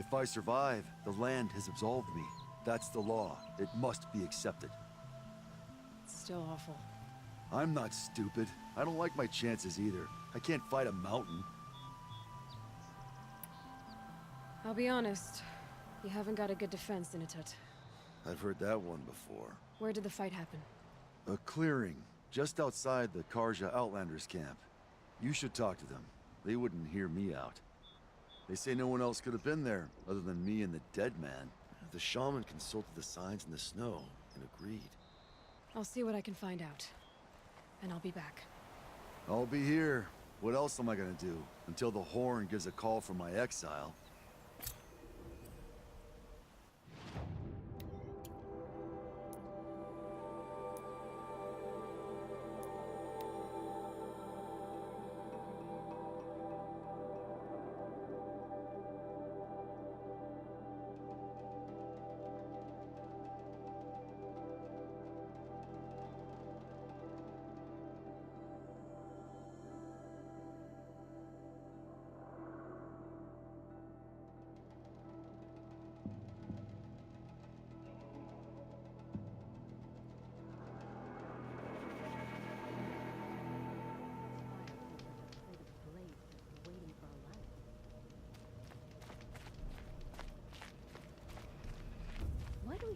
If I survive, the land has absolved me. That's the law. It must be accepted. It's still awful. I'm not stupid. I don't like my chances either. I can't fight a mountain. I'll be honest. You haven't got a good defense, Inatut. I've heard that one before. Where did the fight happen? A clearing, just outside the Karja Outlanders camp. You should talk to them. They wouldn't hear me out. They say no one else could have been there, other than me and the dead man. The shaman consulted the signs in the snow and agreed. I'll see what I can find out. And I'll be back. I'll be here. What else am I gonna do? Until the horn gives a call for my exile.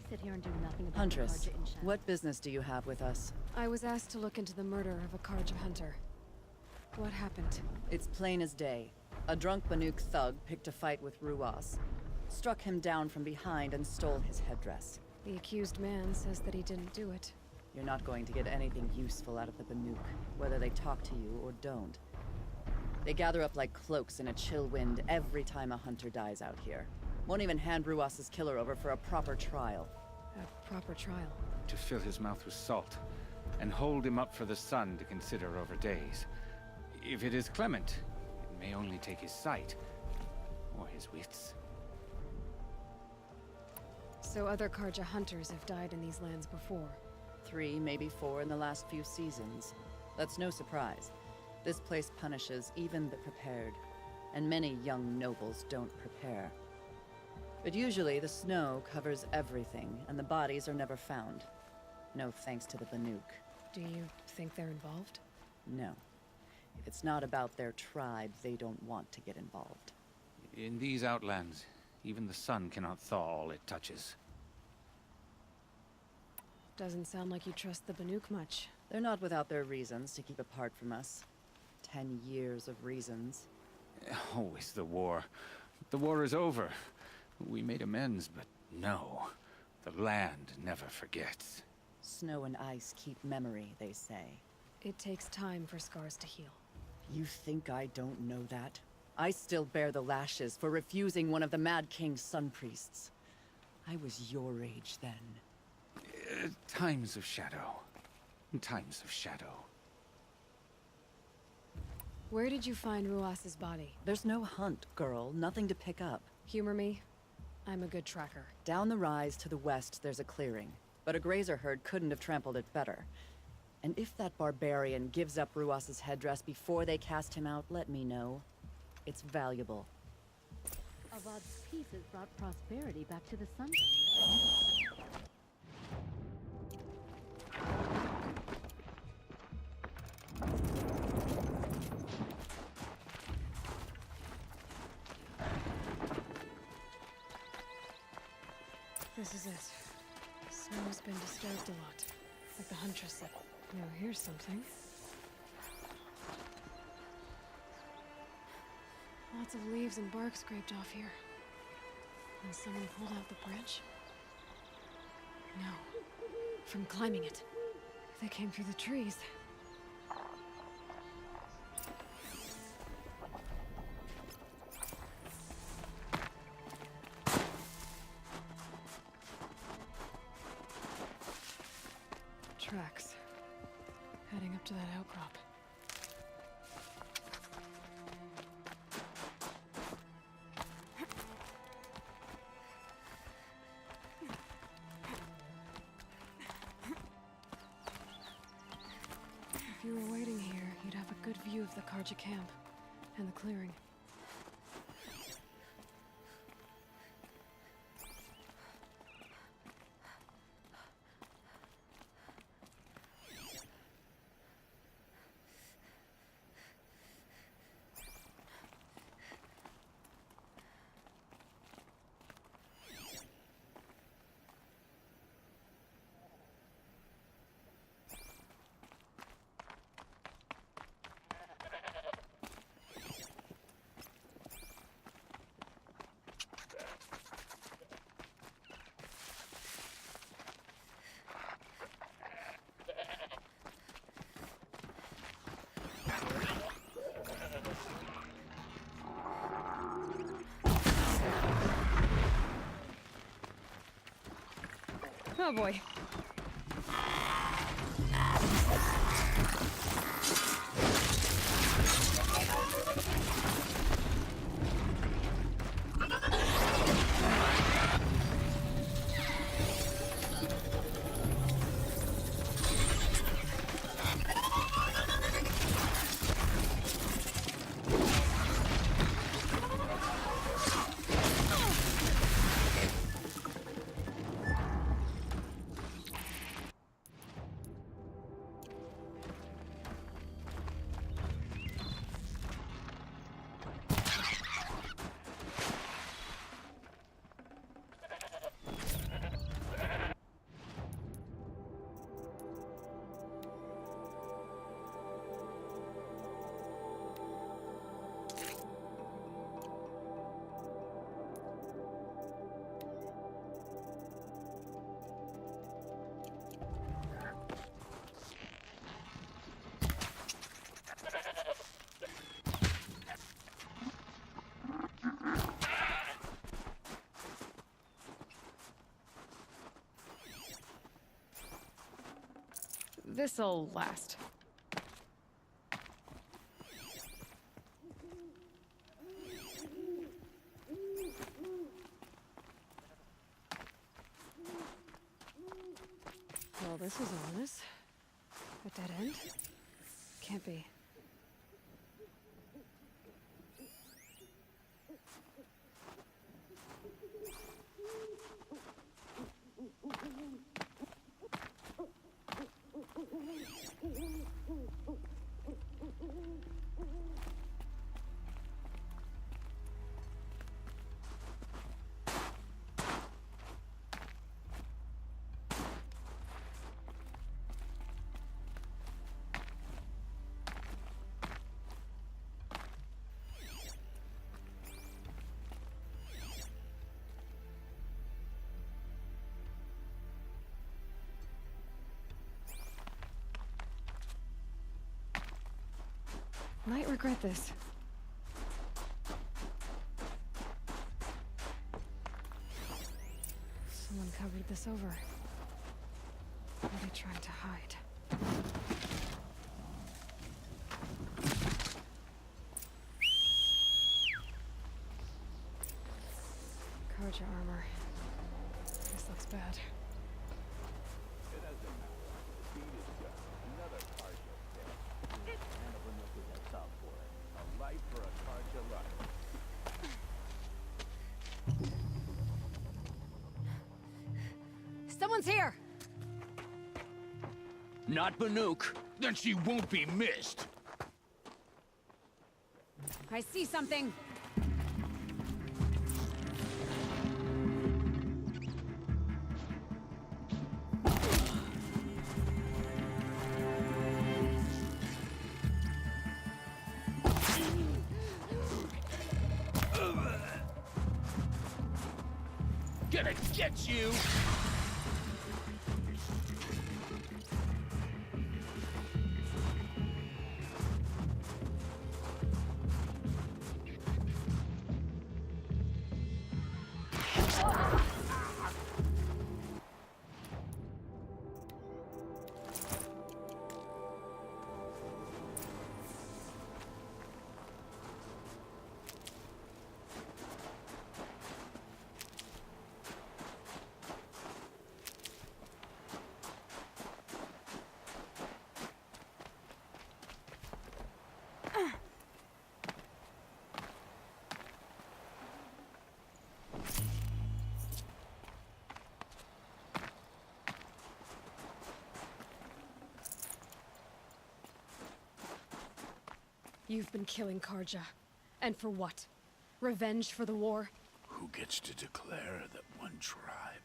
Sit here and do nothing about Huntress, Karja in shadow. what business do you have with us? I was asked to look into the murder of a Karja hunter. What happened? It's plain as day. A drunk Banuk thug picked a fight with Ruas, struck him down from behind and stole his headdress. The accused man says that he didn't do it. You're not going to get anything useful out of the Banuk, whether they talk to you or don't. They gather up like cloaks in a chill wind every time a hunter dies out here. Won't even hand Ruas's killer over for a proper trial. A proper trial. To fill his mouth with salt, and hold him up for the sun to consider over days. If it is clement, it may only take his sight, or his wits. So other Karja hunters have died in these lands before. 3, maybe 4 in the last few seasons. That's no surprise. This place punishes even the prepared, and many young nobles don't prepare. But usually the snow covers everything, and the bodies are never found. No thanks to the Banuk. Do you think they're involved? No. If it's not about their tribe, they don't want to get involved. In these outlands, even the sun cannot thaw all it touches. Doesn't sound like you trust the Banuk much. They're not without their reasons to keep apart from us. 10 years of reasons. Always the war. The war is over. We made amends, but no. The land never forgets. Snow and ice keep memory, they say. It takes time for scars to heal. You think I don't know that? I still bear the lashes for refusing one of the Mad King's sun priests. I was your age then. Times of shadow. Times of shadow. Where did you find Ruas's body? There's no hunt, girl. Nothing to pick up. Humor me. I'm a good tracker. Down the rise to the west, there's a clearing. But a grazer herd couldn't have trampled it better. And if that barbarian gives up Ruas's headdress before they cast him out, let me know. It's valuable. Avad's pieces brought prosperity back to the Sunbelt. This is it. Snow's been disturbed a lot. Like the Huntress said. Now here's something. Lots of leaves and bark scraped off here. And someone pulled out the branch? No. From climbing it. They came through the trees. Tracks. Heading up to that outcrop. If you were waiting here, you'd have a good view of the Karja camp and the clearing. Oh boy. This'll last. Well, this is ominous. A dead end? Can't be. Might regret this. Someone covered this over. What are they trying to hide? Karja armor. This looks bad. Someone's here! Not Banuk. Then she won't be missed. I see something! Gonna get you! You've been killing Karja. And for what? Revenge for the war? Who gets to declare that one tribe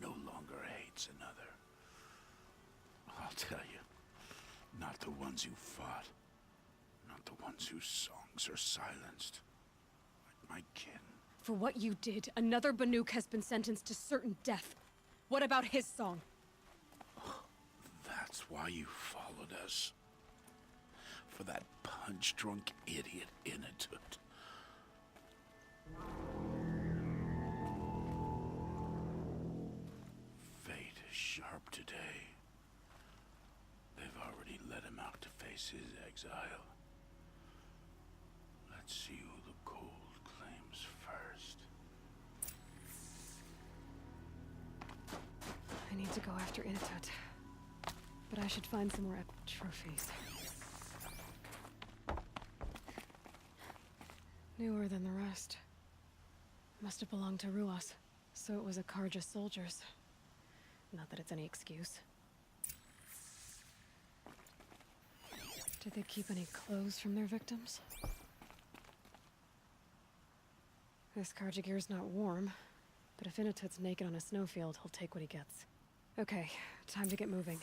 no longer hates another? I'll tell you, not the ones who fought, not the ones whose songs are silenced. Like my kin. For what you did, another Banuk has been sentenced to certain death. What about his song? That's why you followed us. For that punch-drunk idiot Inatut. Fate has This is exile. Let's see who the cold claims first. I need to go after Inatut. But I should find some more trophies. Newer than the rest. Must have belonged to Ruas, so it was a Karja soldiers. Not that it's any excuse. Did they keep any clothes from their victims? This Karja gear's not warm, but if Inatut's naked on a snowfield, he'll take what he gets. Okay, time to get moving.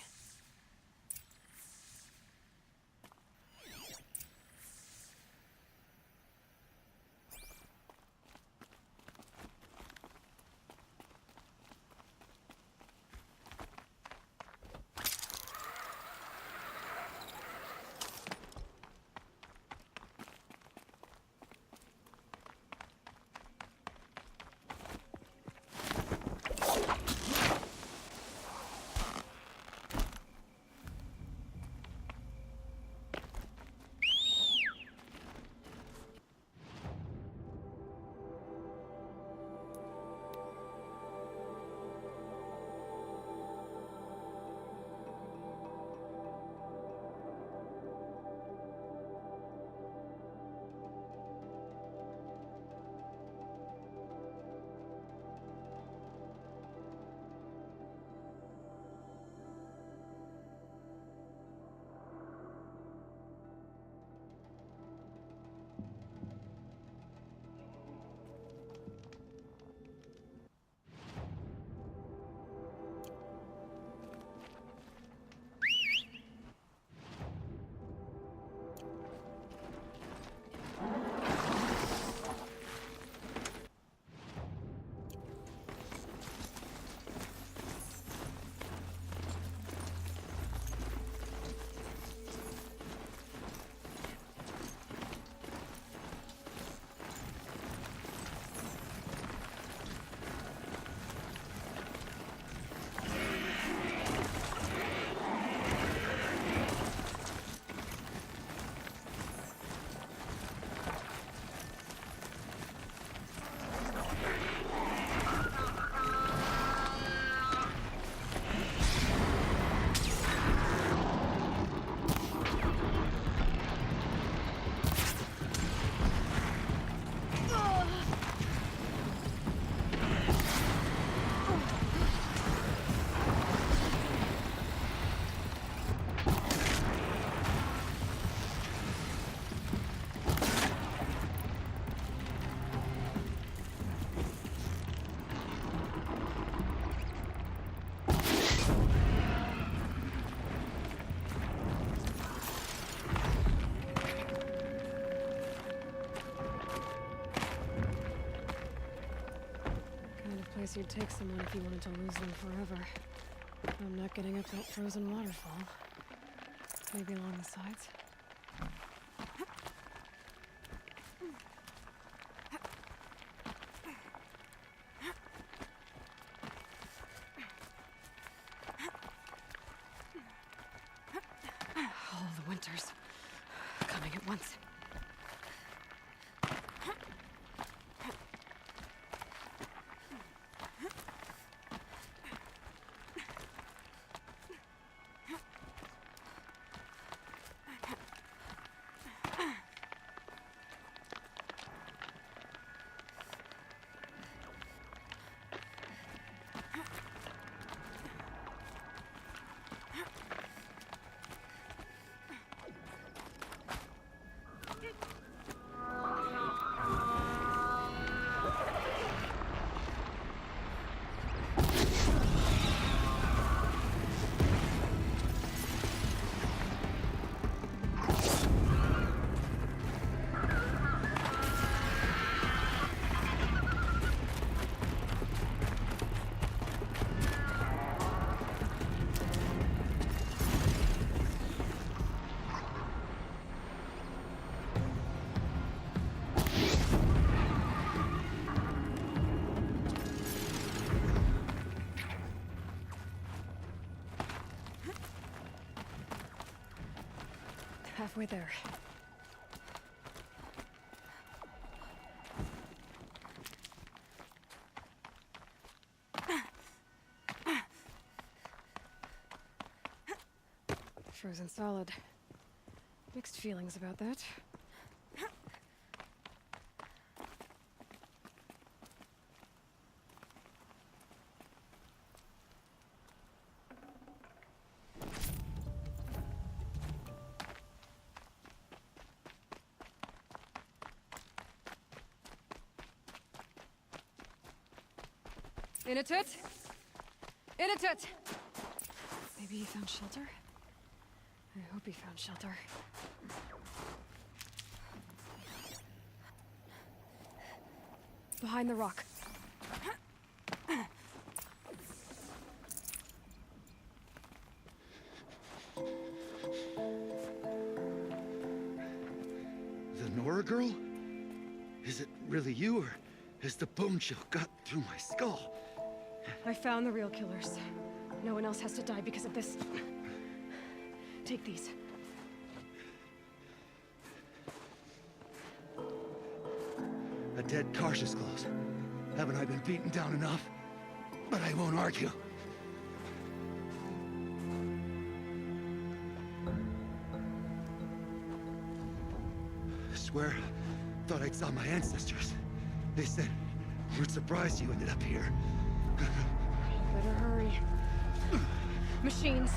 Place you'd take someone if you wanted to lose them forever. I'm not getting up that frozen waterfall. Maybe along the sides? All the winters coming at once. halfway there. Frozen solid. Mixed feelings about that. In a tut! In a tut! Maybe he found shelter? I hope he found shelter. Behind the rock. The Nora girl? Is it really you, or has the bone chill got through my skull? I found the real killers. No one else has to die because of this. Take these. A dead Karsh's clothes. Haven't I been beaten down enough? But I won't argue. I swear, thought I'd saw my ancestors. They said, we're surprised you ended up here. Better hurry. Machines.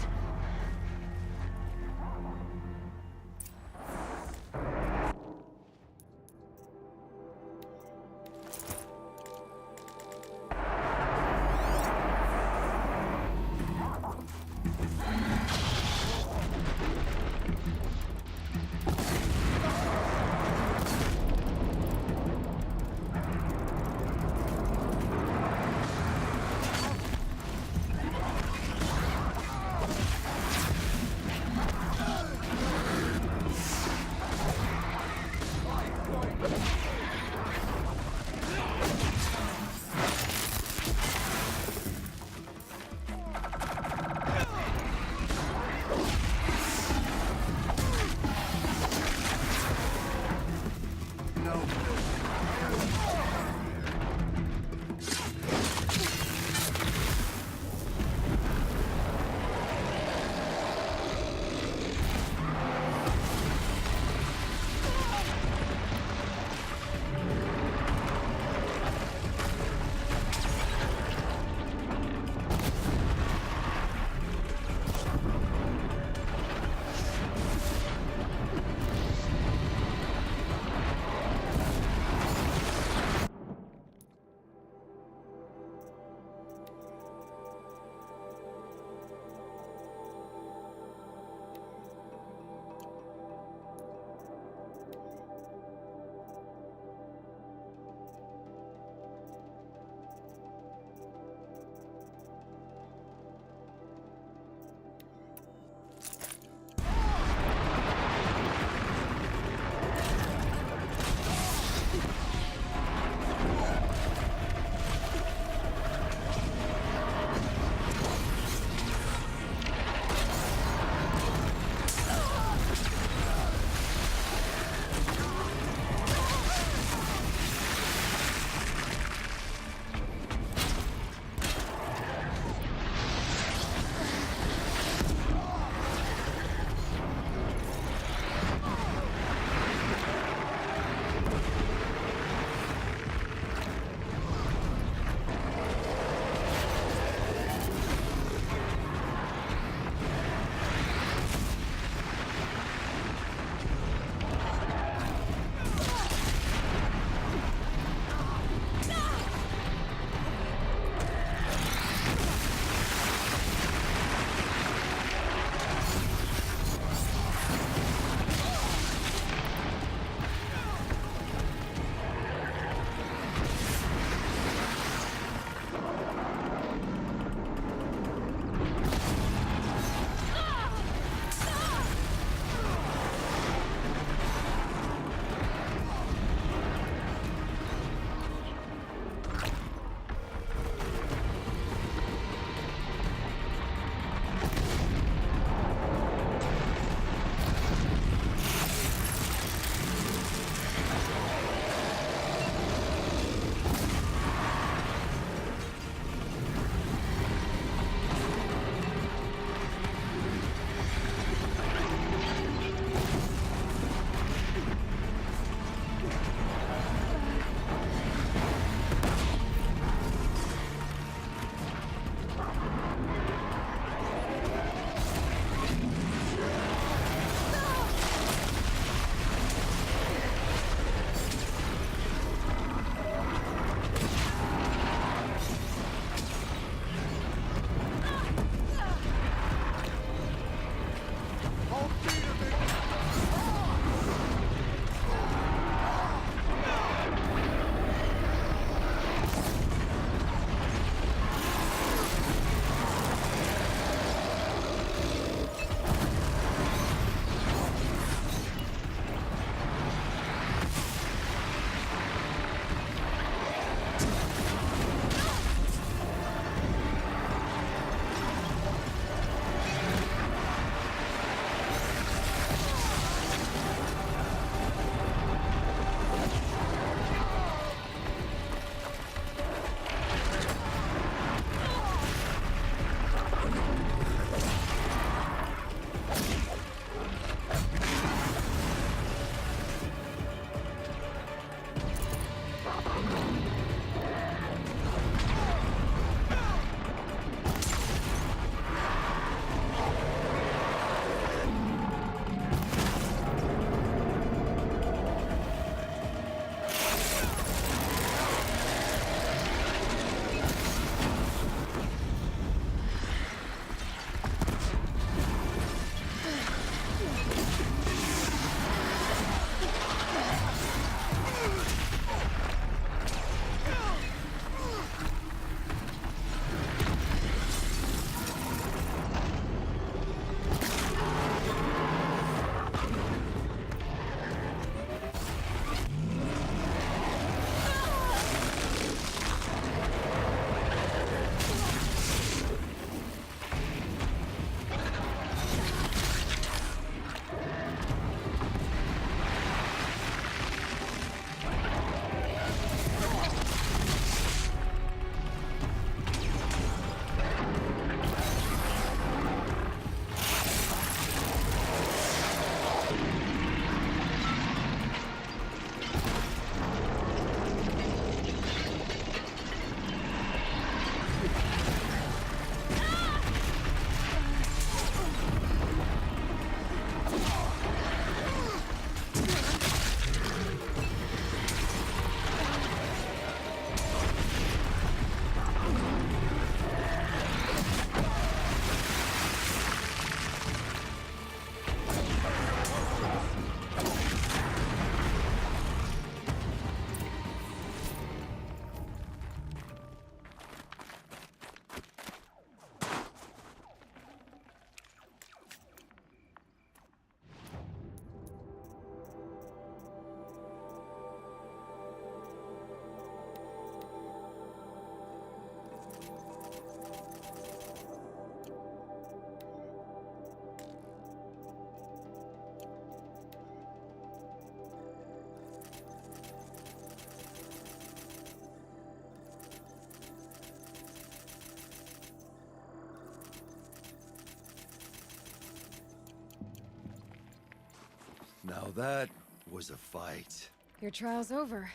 Now that was a fight. Your trial's over.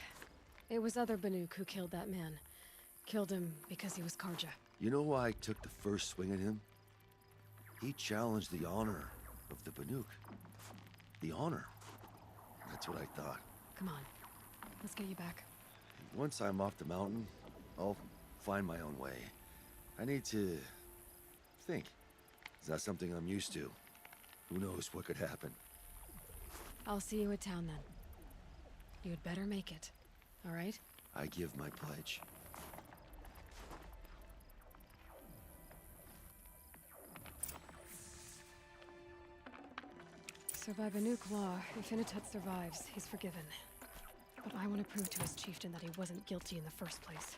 It was other Banuk who killed that man. Killed him because he was Karja. You know why I took the first swing at him? He challenged the honor of the Banuk. The honor. That's what I thought. Come on. Let's get you back. Once I'm off the mountain, I'll find my own way. I need to think. It's not something I'm used to. Who knows what could happen? I'll see you at town then. You'd better make it. All right? I give my pledge. Survive a nuke law. If Inatut survives, he's forgiven. But I want to prove to his chieftain that he wasn't guilty in the first place.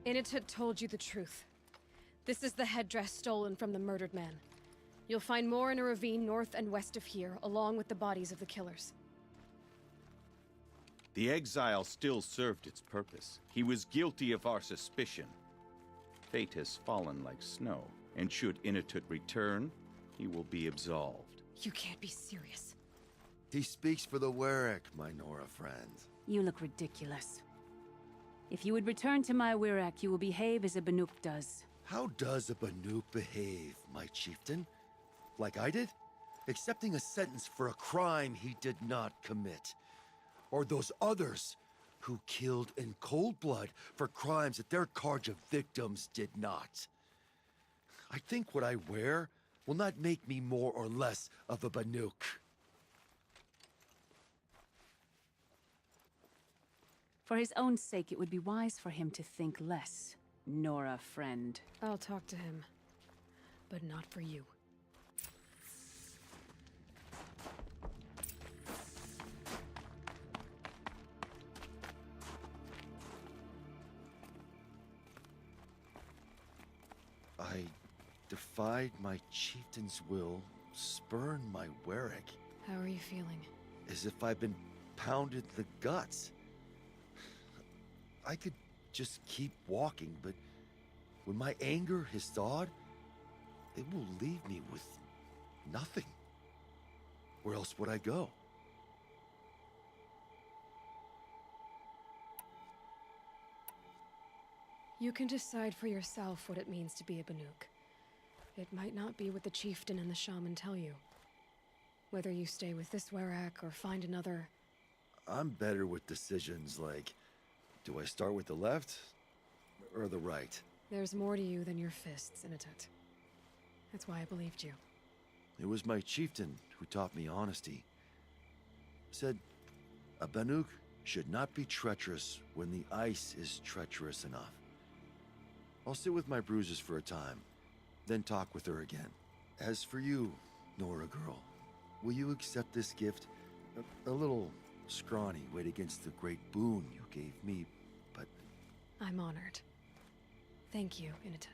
Inatut told you the truth. This is the headdress stolen from the murdered man. You'll find more in a ravine north and west of here, along with the bodies of the killers. The exile still served its purpose. He was guilty of our suspicion. Fate has fallen like snow, and should Inatut return, he will be absolved. You can't be serious. He speaks for the Warwick, my Nora friend. You look ridiculous. If you would return to my Wirak, you will behave as a Banuk does. How does a Banuk behave, my chieftain? Like I did? Accepting a sentence for a crime he did not commit. Or those others who killed in cold blood for crimes that their Karja victims did not. I think what I wear will not make me more or less of a Banuk. For his own sake, it would be wise for him to think less. Nora, friend. I'll talk to him. But not for you. I defied my chieftain's will, spurned my Warwick, How are you feeling? as if I'd been pounded the guts. I could just keep walking, but when my anger has thawed, it will leave me with nothing. Where else would I go? You can decide for yourself what it means to be a Banuk. It might not be what the chieftain and the shaman tell you. Whether you stay with this Warwick or find another... I'm better with decisions like, do I start with the left or the right? There's more to you than your fists, Inatut. That's why I believed you. It was my chieftain who taught me honesty. Said, a Banuk should not be treacherous when the ice is treacherous enough. I'll sit with my bruises for a time, then talk with her again. As for you, Nora girl, will you accept this gift? A little scrawny weighed against the great boon you gave me, but... I'm honored. Thank you, Inatut.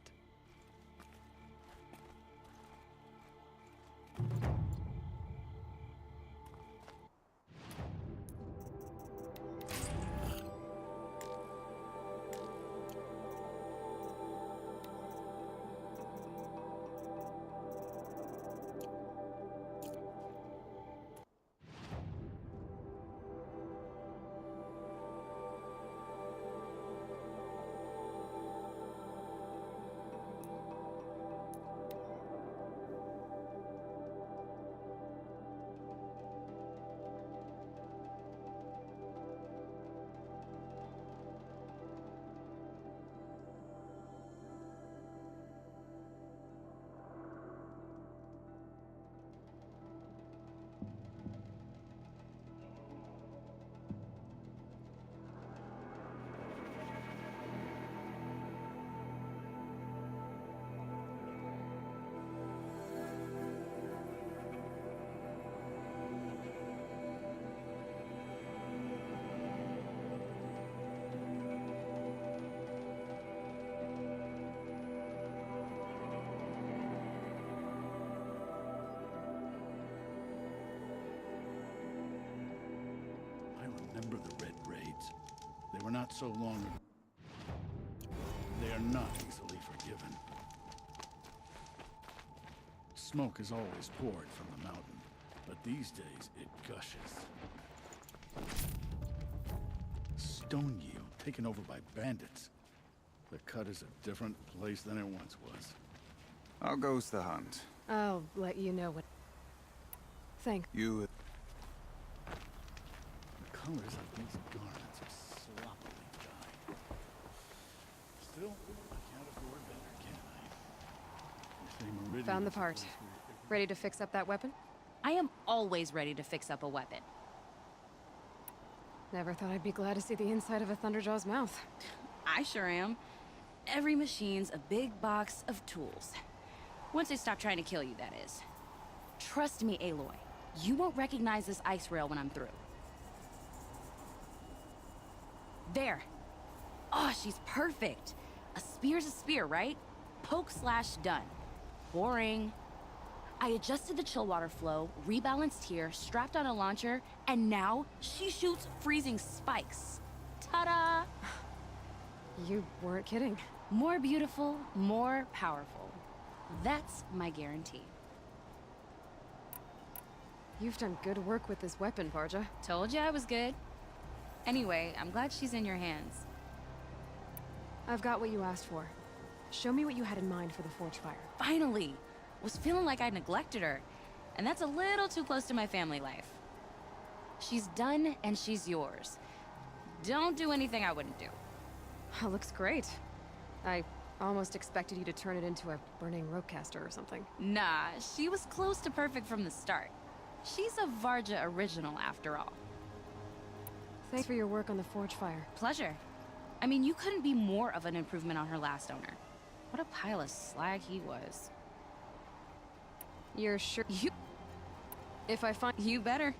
Remember the Red Raids? They were not so long ago. They are not easily forgiven. Smoke is always poured from the mountain, but these days it gushes. Stone Yield taken over by bandits. The cut is a different place than it once was. How goes the hunt? I'll let you know what... Thank... You... The colors of these garments are sloppily dyed. Still, I can't afford better, can I? You say Meridian Found the is part. place where- Ready to fix up that weapon? I am always ready to fix up a weapon. Never thought I'd be glad to see the inside of a Thunderjaw's mouth. I sure am. Every machine's a big box of tools. Once they stop trying to kill you, that is. Trust me, Aloy. You won't recognize this ice rail when I'm through. There. Oh, she's perfect. A spear's a spear, right? Poke slash done. Boring. I adjusted the chill water flow, rebalanced here, strapped on a launcher, and now she shoots freezing spikes. Ta-da! You weren't kidding. More beautiful, more powerful. That's my guarantee. You've done good work with this weapon, Varja. Told you I was good. Anyway, I'm glad she's in your hands. I've got what you asked for. Show me what you had in mind for the forge fire. Finally! Was feeling like I neglected her. And that's a little too close to my family life. She's done and she's yours. Don't do anything I wouldn't do. Looks great. I almost expected you to turn it into a burning ropecaster or something. Nah, she was close to perfect from the start. She's a Varja original after all. Thanks for your work on the forge fire. Pleasure. I mean, you couldn't be more of an improvement on her last owner. What a pile of slag he was. You're sure you... If I find... You better.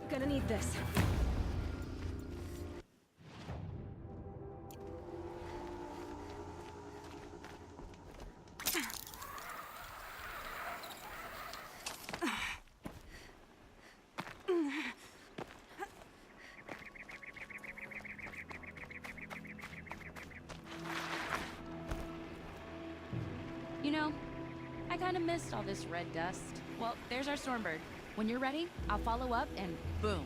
Gonna need this. You know, I kind of missed all this red dust. Well, there's our Stormbird. When you're ready, I'll follow up and boom,